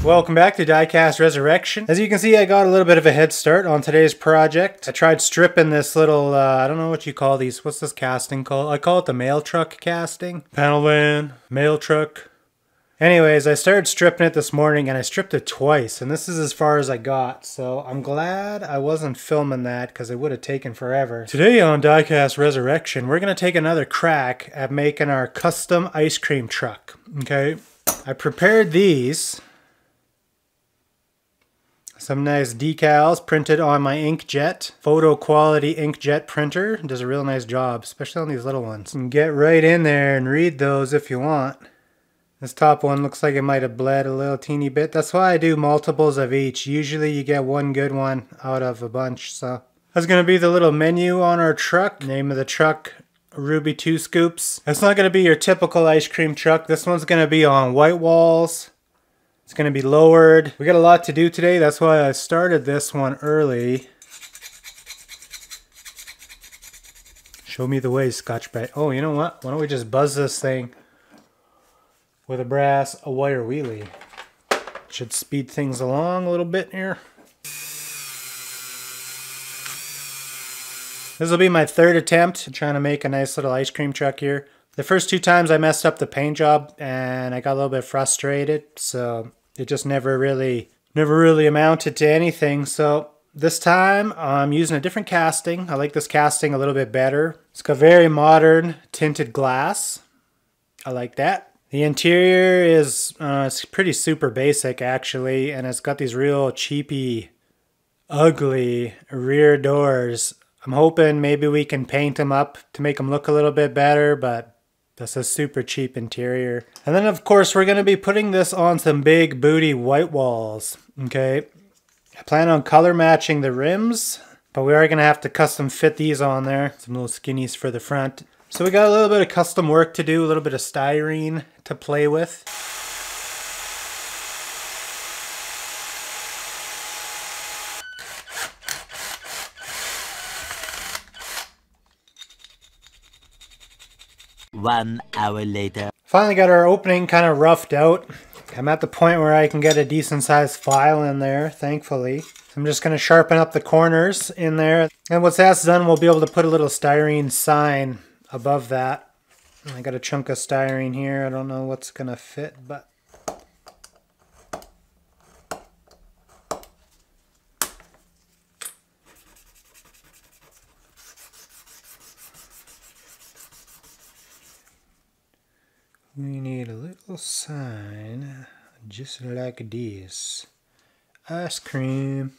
Welcome back to Diecast Resurrection. As you can see, I got a little bit of a head start on today's project. I tried stripping this little, I don't know what you call these. What's this casting called? I call it the mail truck casting. Panel van, mail truck. Anyways, I started stripping it this morning and I stripped it twice, and this is as far as I got. So I'm glad I wasn't filming that because it would have taken forever. Today on Diecast Resurrection, we're going to take another crack at making our custom ice cream truck. Okay, I prepared these. Some nice decals printed on my inkjet. Photo quality inkjet printer. It does a real nice job, especially on these little ones. You can get right in there and read those if you want. This top one looks like it might have bled a little teeny bit. That's why I do multiples of each. Usually you get one good one out of a bunch. So that's going to be the little menu on our truck. Name of the truck, Ruby 2 Scoops. It's not going to be your typical ice cream truck. This one's going to be on white walls. It's going to be lowered. We got a lot to do today. That's why I started this one early. Show me the way, Scotch-Brite. Oh, you know what? Why don't we just buzz this thing with a wire wheelie. Should speed things along a little bit here. This will be my third attempt trying to make a nice little ice cream truck here. The first two times I messed up the paint job and I got a little bit frustrated, so it just never really amounted to anything. So this time I'm using a different casting. I like this casting a little bit better. It's got very modern tinted glass. I like that. The interior is it's pretty super basic actually, and it's got these real cheapy, ugly rear doors. I'm hoping maybe we can paint them up to make them look a little bit better, but that's a super cheap interior. And then of course we're going to be putting this on some big booty white walls. Okay, I plan on color matching the rims, but we are going to have to custom fit these on there. Some little skinnies for the front. So we got a little bit of custom work to do, a little bit of styrene to play with. One hour later. Finally got our opening kind of roughed out. I'm at the point where I can get a decent sized file in there, thankfully. So I'm just going to sharpen up the corners in there. And once that's done, we'll be able to put a little styrene sign above that. I got a chunk of styrene here. I don't know what's going to fit, but... we need a little sign, just like this. Ice cream.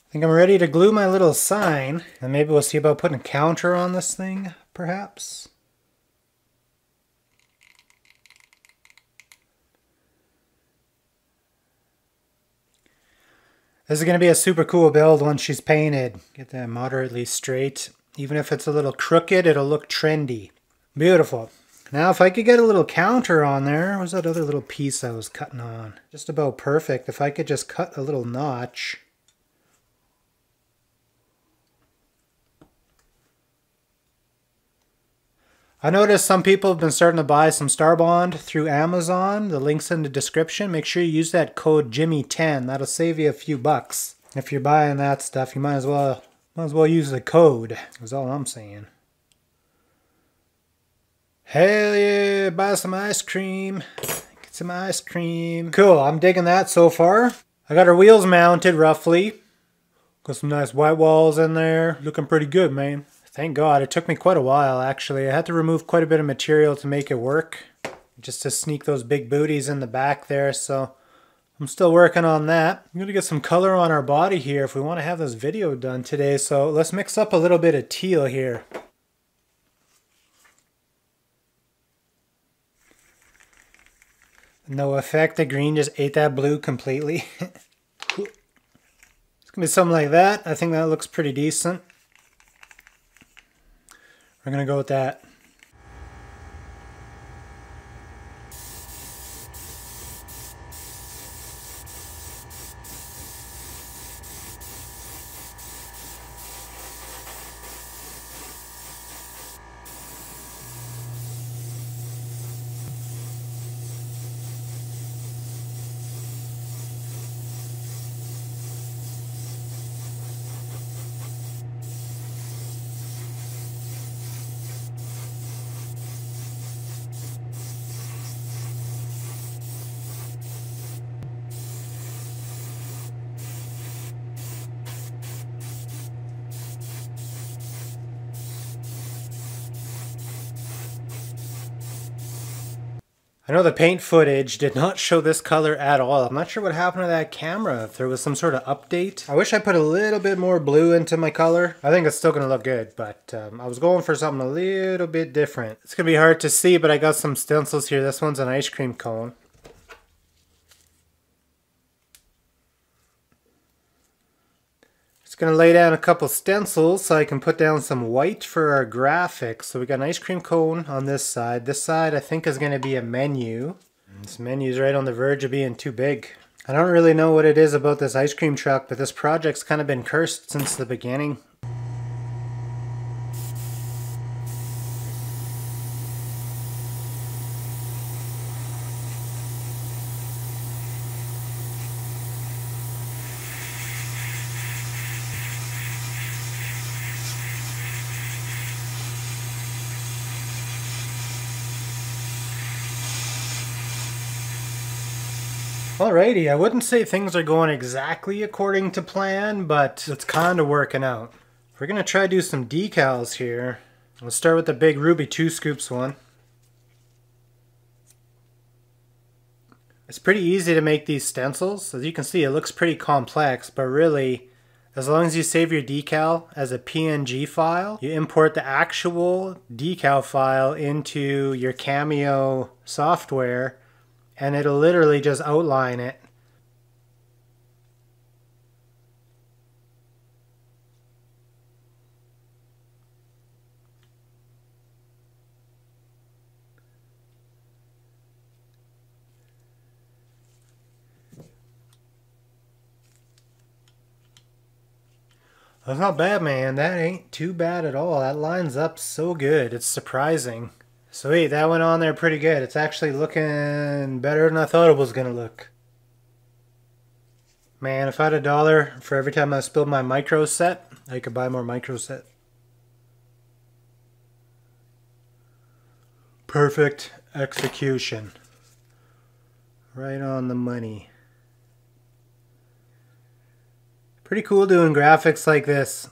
I think I'm ready to glue my little sign. And maybe we'll see about putting a counter on this thing, perhaps. This is going to be a super cool build once she's painted. Get that moderately straight. Even if it's a little crooked, it'll look trendy. Beautiful. Now if I could get a little counter on there, where's that other little piece I was cutting on? Just about perfect. If I could just cut a little notch. I noticed some people have been starting to buy some Starbond through Amazon. The link's in the description. Make sure you use that code Jimmy10. That'll save you a few bucks. If you're buying that stuff, you might as well use the code. That's all I'm saying. Hell yeah, buy some ice cream. Get some ice cream. Cool, I'm digging that so far. I got our wheels mounted roughly. Got some nice white walls in there. Looking pretty good, man. Thank God, it took me quite a while actually. I had to remove quite a bit of material to make it work. Just to sneak those big booties in the back there, so I'm still working on that. I'm gonna get some color on our body here if we want to have this video done today, so let's mix up a little bit of teal here. No effect, the green just ate that blue completely. It's gonna be something like that. I think that looks pretty decent. We're gonna go with that. I know the paint footage did not show this color at all. I'm not sure what happened to that camera, if there was some sort of update. I wish I put a little bit more blue into my color. I think it's still gonna look good, but I was going for something a little bit different. It's gonna be hard to see, but I got some stencils here. This one's an ice cream cone. Just gonna lay down a couple stencils so I can put down some white for our graphics. So we got an ice cream cone on this side. This side I think is gonna be a menu. This menu is right on the verge of being too big. I don't really know what it is about this ice cream truck, but this project's kind of been cursed since the beginning. Alrighty, I wouldn't say things are going exactly according to plan, but it's kind of working out. We're going to try to do some decals here. We'll start with the big Ruby 2 Scoops one. It's pretty easy to make these stencils. As you can see, it looks pretty complex, but really, as long as you save your decal as a PNG file, you import the actual decal file into your Cameo software, and it'll literally just outline it. That's not bad, man. That ain't too bad at all. That lines up so good. It's surprising. Sweet, that went on there pretty good. It's actually looking better than I thought it was gonna look. Man, if I had $1 for every time I spilled my micro set, I could buy more micro set. Perfect execution. Right on the money. Pretty cool doing graphics like this.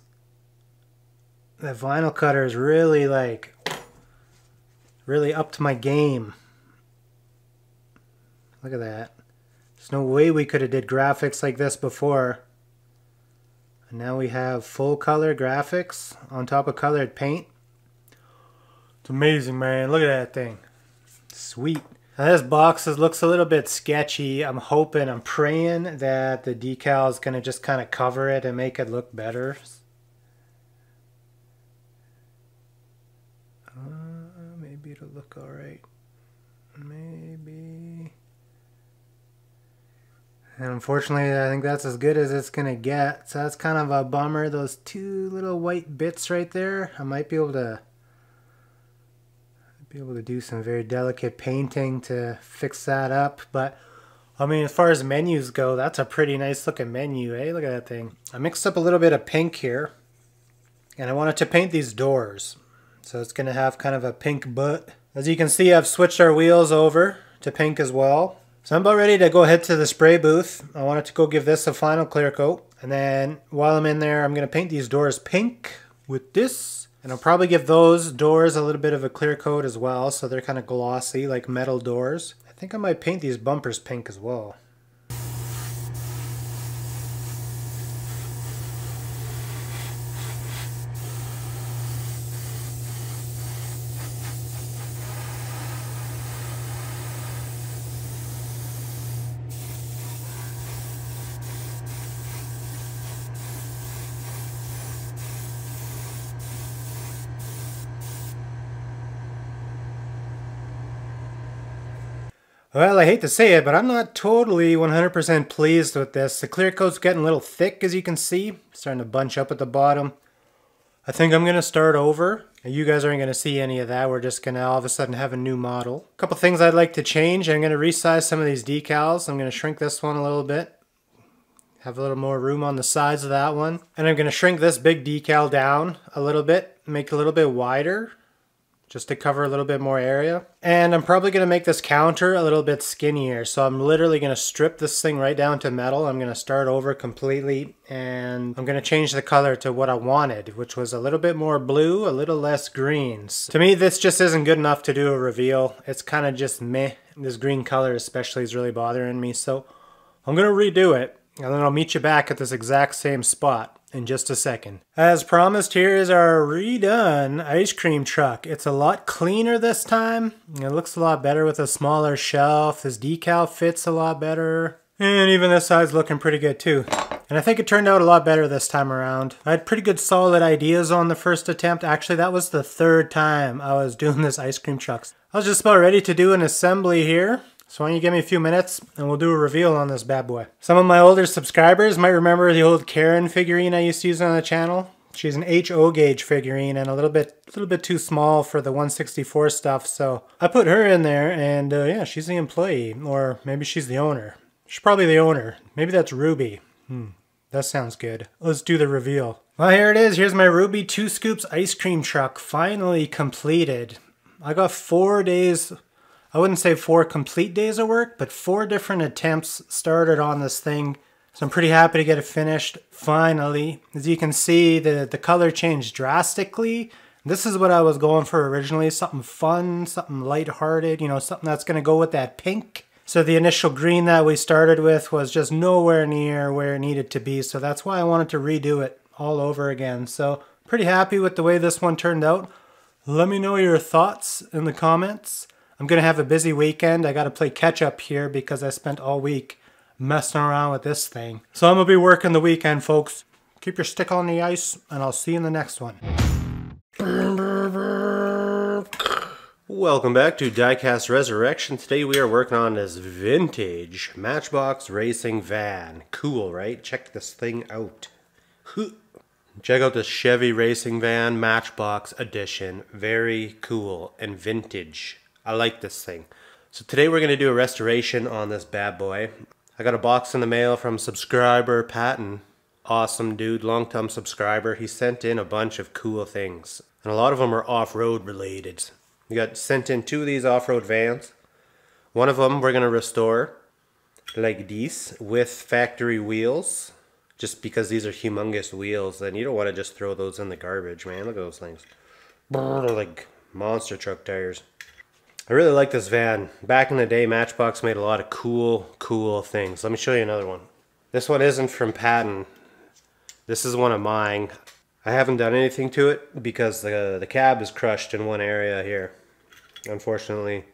That vinyl cutter is really really upped my game. Look at that. There's no way we could have did graphics like this before. And now we have full color graphics on top of colored paint. It's amazing, man. Look at that thing. Sweet. Now this box looks a little bit sketchy. I'm hoping, I'm praying that the decal is going to just kind of cover it and make it look better. Maybe it'll look alright. Maybe. And unfortunately, I think that's as good as it's going to get. So that's kind of a bummer. Those two little white bits right there. I might be able to do some very delicate painting to fix that up. But I mean, as far as menus go, that's a pretty nice looking menu, eh? Look at that thing. I mixed up a little bit of pink here, and I wanted to paint these doors. So it's going to have kind of a pink butt. As you can see, I've switched our wheels over to pink as well. So I'm about ready to go head to the spray booth. I wanted to go give this a final clear coat. And then while I'm in there, I'm going to paint these doors pink with this. And I'll probably give those doors a little bit of a clear coat as well, so they're kind of glossy like metal doors. I think I might paint these bumpers pink as well. Well, I hate to say it, but I'm not totally 100% pleased with this. The clear coat's getting a little thick, as you can see. Starting to bunch up at the bottom. I think I'm going to start over. You guys aren't going to see any of that. We're just going to all of a sudden have a new model. A couple things I'd like to change. I'm going to resize some of these decals. I'm going to shrink this one a little bit. Have a little more room on the sides of that one. And I'm going to shrink this big decal down a little bit. Make it a little bit wider, just to cover a little bit more area. And I'm probably going to make this counter a little bit skinnier. So I'm literally going to strip this thing right down to metal. I'm going to start over completely, and I'm going to change the color to what I wanted, which was a little bit more blue, a little less greens. To me, this just isn't good enough to do a reveal. It's kind of just meh. This green color especially is really bothering me, so I'm going to redo it, and then I'll meet you back at this exact same spot in just a second. As promised, here is our redone ice cream truck. It's a lot cleaner this time. It looks a lot better with a smaller shelf. This decal fits a lot better. And even this side's looking pretty good too. And I think it turned out a lot better this time around. I had pretty good solid ideas on the first attempt. Actually, that was the third time I was doing this ice cream truck. I was just about ready to do an assembly here. So why don't you give me a few minutes and we'll do a reveal on this bad boy. Some of my older subscribers might remember the old Karen figurine I used to use on the channel. She's an HO gauge figurine and a little bit too small for the 164 stuff. So I put her in there, and yeah, she's the employee, or maybe she's the owner. She's probably the owner. Maybe that's Ruby. That sounds good. Let's do the reveal. Well, here it is. Here's my Ruby 2 Scoops ice cream truck, finally completed. I got 4 days. I wouldn't say 4 complete days of work, but 4 different attempts started on this thing. So I'm pretty happy to get it finished, finally. As you can see, the color changed drastically. This is what I was going for originally, something fun, something lighthearted, you know, something that's going to go with that pink. So the initial green that we started with was just nowhere near where it needed to be, so that's why I wanted to redo it all over again. So pretty happy with the way this one turned out. Let me know your thoughts in the comments. I'm going to have a busy weekend. I got to play catch up here because I spent all week messing around with this thing. So I'm going to be working the weekend, folks. Keep your stick on the ice, and I'll see you in the next one. Welcome back to Diecast Resurrection. Today we are working on this vintage Matchbox racing van. Cool, right? Check this thing out. Check out this Chevy racing van Matchbox edition. Very cool and vintage. I like this thing. So today we're going to do a restoration on this bad boy. I got a box in the mail from subscriber Patton. Awesome dude, long-time subscriber. He sent in a bunch of cool things, and a lot of them are off-road related. We got sent in 2 of these off-road vans. One of them we're going to restore like this with factory wheels, just because these are humongous wheels and you don't want to just throw those in the garbage, man. Look at those things. They're like monster truck tires. I really like this van. Back in the day, Matchbox made a lot of cool things. Let me show you another one. This one isn't from Patton. This is one of mine. I haven't done anything to it because the cab is crushed in one area here, unfortunately.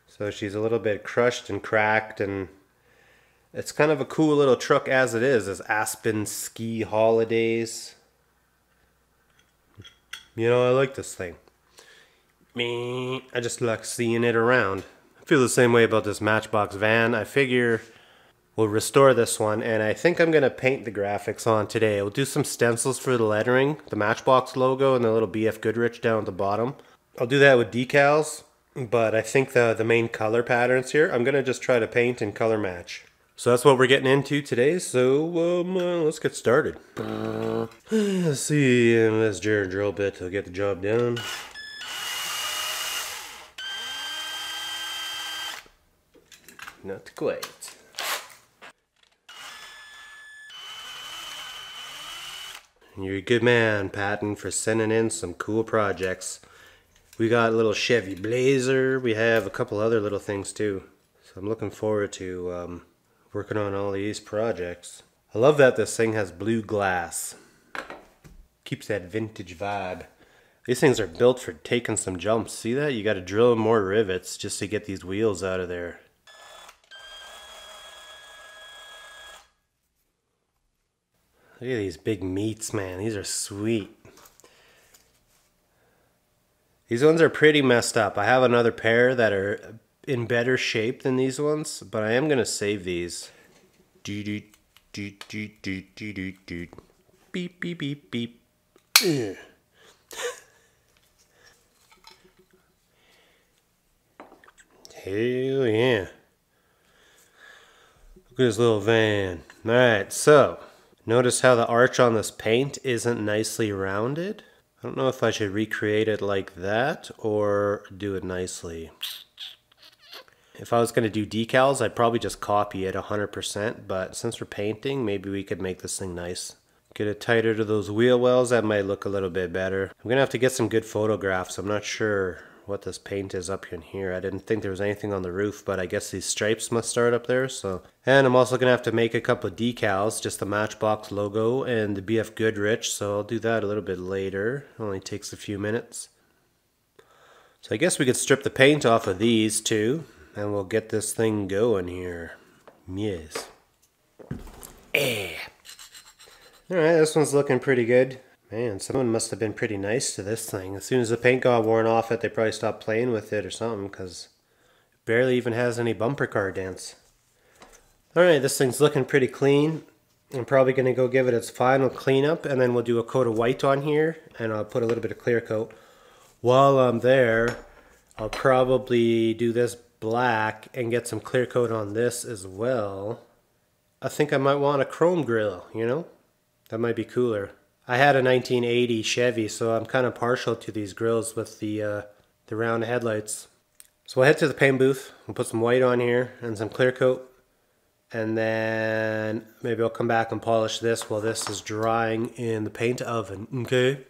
So she's a little bit crushed and cracked, and it's kind of a cool little truck as it is. It's Aspen Ski Holidays. You know, I like this thing. I just like seeing it around. I feel the same way about this Matchbox van. I figure we'll restore this one, and I think I'm going to paint the graphics on today. We'll do some stencils for the lettering, the Matchbox logo, and the little BF Goodrich down at the bottom. I'll do that with decals, but I think the main color patterns here, I'm going to just try to paint and color match. So that's what we're getting into today, so let's get started. Let's see, this jar drill bit to get the job done. Not quite. You're a good man, Patton, for sending in some cool projects. We got a little Chevy Blazer. We have a couple other little things too. So I'm looking forward to working on all these projects. I love that this thing has blue glass. Keeps that vintage vibe. These things are built for taking some jumps. See that? You got to drill more rivets just to get these wheels out of there. Look at these big meats, man. These are sweet. These ones are pretty messed up. I have another pair that are in better shape than these ones, but I am going to save these. Beep, beep, beep, beep. Ugh. Hell yeah. Look at this little van. Alright, so notice how the arch on this paint isn't nicely rounded. I don't know if I should recreate it like that or do it nicely. If I was going to do decals, I'd probably just copy it 100%, but since we're painting, maybe we could make this thing nice. Get it tighter to those wheel wells, that might look a little bit better. I'm going to have to get some good photographs. I'm not sure what this paint is up in here. I didn't think there was anything on the roof, but I guess these stripes must start up there. So, and I'm also gonna have to make a couple of decals, just the Matchbox logo and the BF Goodrich. So I'll do that a little bit later. It only takes a few minutes. So I guess we could strip the paint off of these two, and we'll get this thing going here. Yes. Alright, this one's looking pretty good. Man, someone must have been pretty nice to this thing. As soon as the paint got worn off it, they probably stopped playing with it or something, because it barely even has any bumper car dents. Alright, this thing's looking pretty clean. I'm probably going to go give it its final cleanup, and then we'll do a coat of white on here, and I'll put a little bit of clear coat. While I'm there, I'll probably do this black and get some clear coat on this as well. I think I might want a chrome grille, you know? That might be cooler. I had a 1980 Chevy, so I'm kind of partial to these grills with the round headlights. So we'll head to the paint booth, we'll put some white on here and some clear coat, and then maybe I'll come back and polish this while this is drying in the paint oven, okay?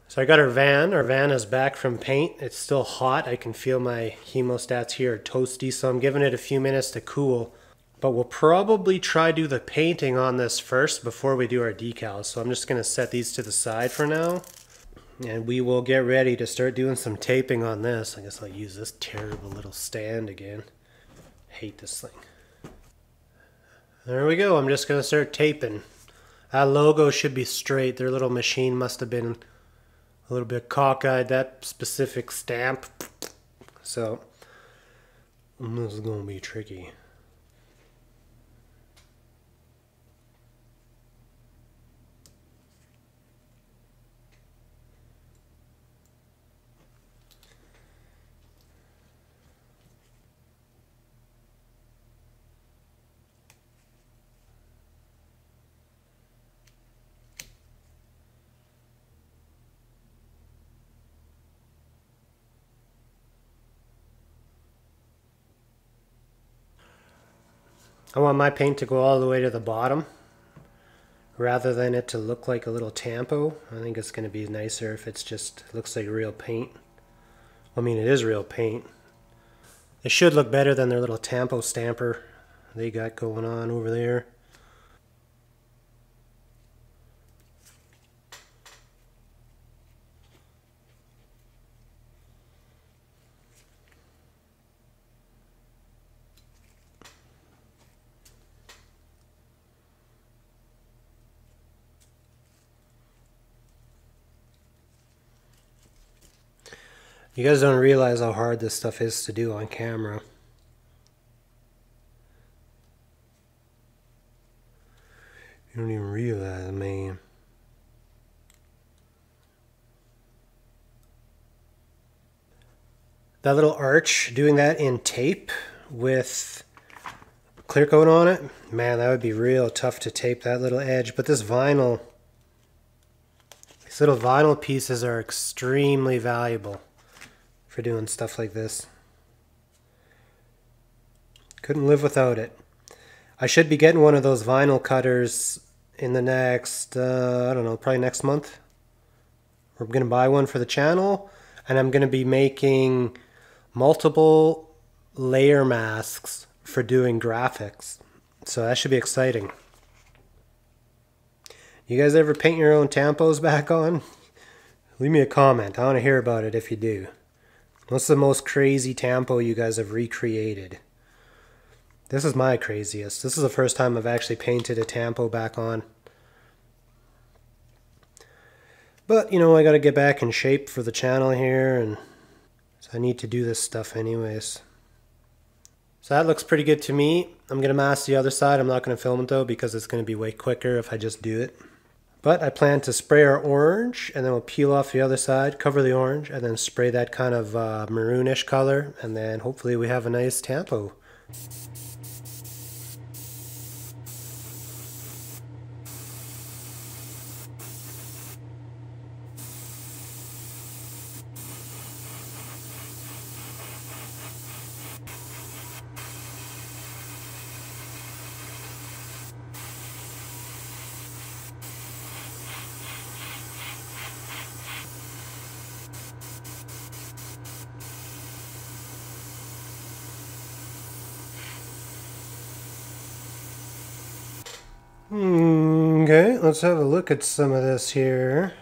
So I got our van. Our van is back from paint. It's still hot. I can feel my hemostats here are toasty, so I'm giving it a few minutes to cool. But we'll probably try do the painting on this first before we do our decals. So I'm just going to set these to the side for now. And we will get ready to start doing some taping on this. I guess I'll use this terrible little stand again. Hate this thing. There we go. I'm just going to start taping. That logo should be straight. Their little machine must have been a little bit cockeyed, that specific stamp. So this is going to be tricky. I want my paint to go all the way to the bottom rather than it to look like a little tampo. I think it's going to be nicer if it's just looks like real paint. I mean, it is real paint. It should look better than their little tampo stamper they got going on over there. You guys don't realize how hard this stuff is to do on camera. You don't even realize, man. That little arch, doing that in tape with clear coat on it, man, that would be real tough to tape that little edge. But this vinyl, these little vinyl pieces are extremely valuable for doing stuff like this. Couldn't live without it. I should be getting one of those vinyl cutters in the next, I don't know, probably next month. We're going to buy one for the channel, and I'm going to be making multiple layer masks for doing graphics. So that should be exciting. You guys ever paint your own tampos back on? Leave me a comment. I want to hear about it if you do. What's the most crazy tampo you guys have recreated? This is my craziest. This is the first time I've actually painted a tampo back on. But, you know, I gotta get back in shape for the channel here, and so I need to do this stuff anyways. So that looks pretty good to me. I'm gonna mask the other side. I'm not gonna film it though because it's gonna be way quicker if I just do it. But I plan to spray our orange, and then we'll peel off the other side, cover the orange, and then spray that kind of maroonish color, and then hopefully we have a nice tampo. Okay, let's have a look at some of this here.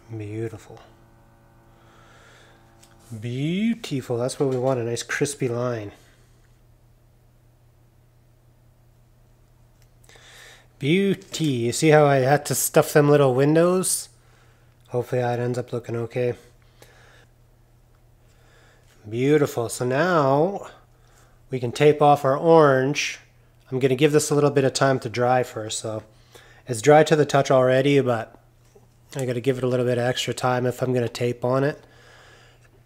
Beautiful. Beautiful, that's what we want, a nice crispy line. Beauty. You see how I had to stuff them little windows? Hopefully that ends up looking okay. Beautiful. So now we can tape off our orange. I'm going to give this a little bit of time to dry first. So it's dry to the touch already, but I got to give it a little bit of extra time if I'm going to tape on it.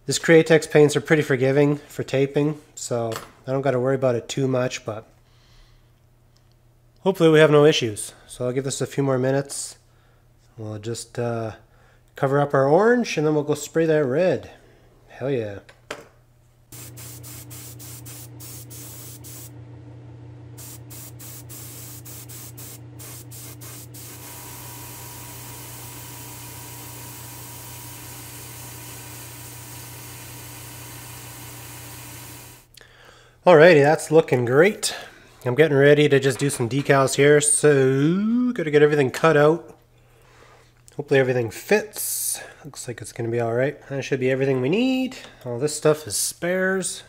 This Createx paints are pretty forgiving for taping, so I don't got to worry about it too much, but hopefully we have no issues. So I'll give this a few more minutes. We'll just cover up our orange, and then we'll go spray that red. Hell yeah. Alrighty, that's looking great. I'm getting ready to just do some decals here, so gotta get everything cut out. Hopefully everything fits. Looks like it's gonna be alright. That should be everything we need. All this stuff is spares.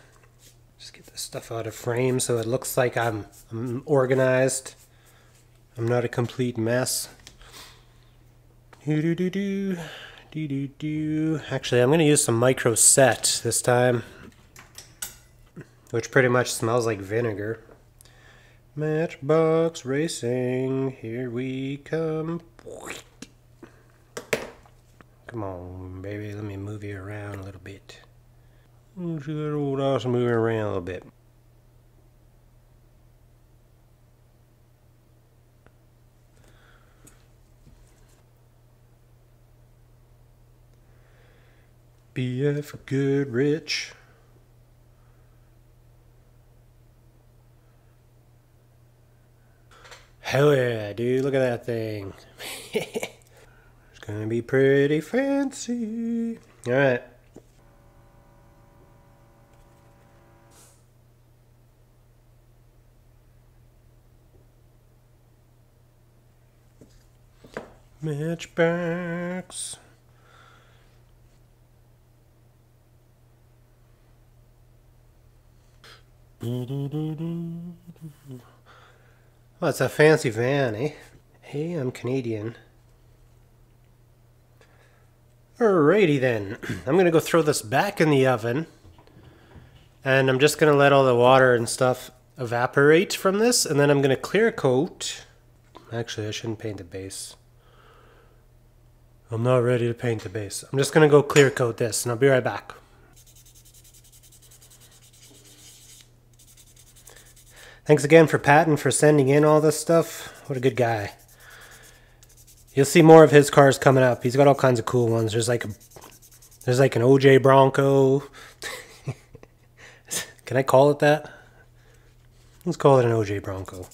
Just get this stuff out of frame so it looks like I'm organized. I'm not a complete mess. Actually, I'm gonna use some micro set this time, which pretty much smells like vinegar. Matchbox Racing, here we come. Come on, baby, let me move you around a little bit. Let's see that old ass moving around a little bit. BF Goodrich. Hell yeah, dude, look at that thing. It's gonna be pretty fancy. Alright. Matchbox. Oh, it's a fancy van, eh? Hey, I'm Canadian. Alrighty then. I'm gonna go throw this back in the oven. And I'm just gonna let all the water and stuff evaporate from this, and then I'm gonna clear coat. Actually, I shouldn't paint the base. I'm not ready to paint the base. I'm just gonna go clear coat this, and I'll be right back. Thanks again for Patton for sending in all this stuff. What a good guy. You'll see more of his cars coming up. He's got all kinds of cool ones. There's like an OJ Bronco. Can I call it that? Let's call it an OJ Bronco.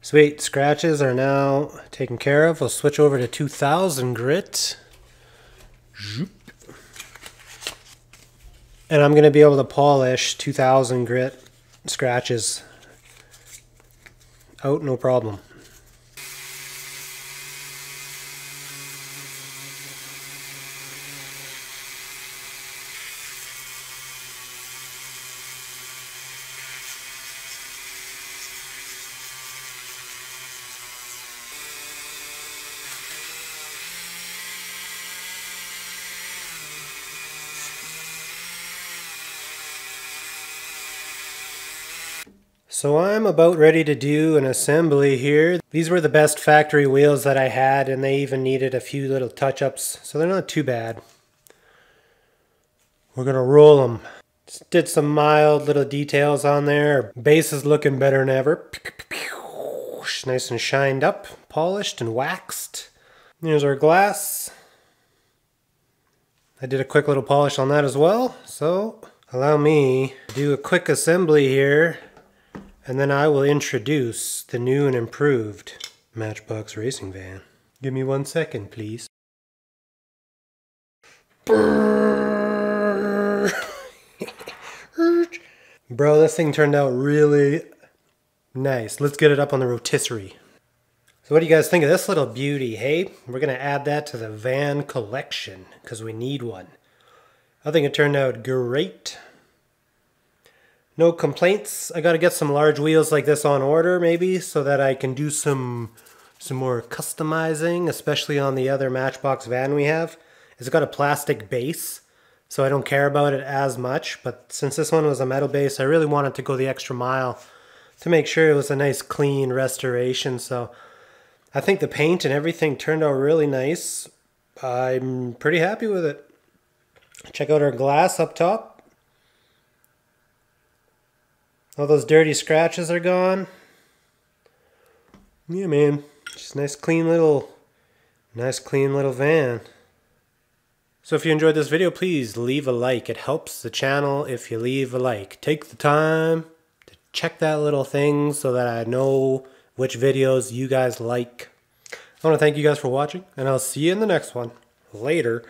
Sweet, scratches are now taken care of. We'll switch over to 2000 grit. And I'm going to be able to polish 2000 grit scratches out, no problem. So I'm about ready to do an assembly here. These were the best factory wheels that I had, and they even needed a few little touch-ups, so they're not too bad. We're gonna roll them. Just did some mild little details on there. Base is looking better than ever. Nice and shined up, polished and waxed. Here's our glass. I did a quick little polish on that as well, so allow me to do a quick assembly here, and then I will introduce the new and improved Matchbox Racing Van. Give me 1 second, please. Bro, this thing turned out really nice. Let's get it up on the rotisserie. So what do you guys think of this little beauty, hey? We're going to add that to the van collection because we need one. I think it turned out great. No complaints. I got to get some large wheels like this on order maybe so that I can do some more customizing, especially on the other Matchbox van we have. It's got a plastic base, so I don't care about it as much. But since this one was a metal base, I really wanted to go the extra mile to make sure it was a nice clean restoration. So I think the paint and everything turned out really nice. I'm pretty happy with it. Check out our glass up top. All those dirty scratches are gone. Yeah, man. Just nice clean little van. So if you enjoyed this video, please leave a like. It helps the channel if you leave a like. Take the time to check that little thing so that I know which videos you guys like. I want to thank you guys for watching, and I'll see you in the next one. Later.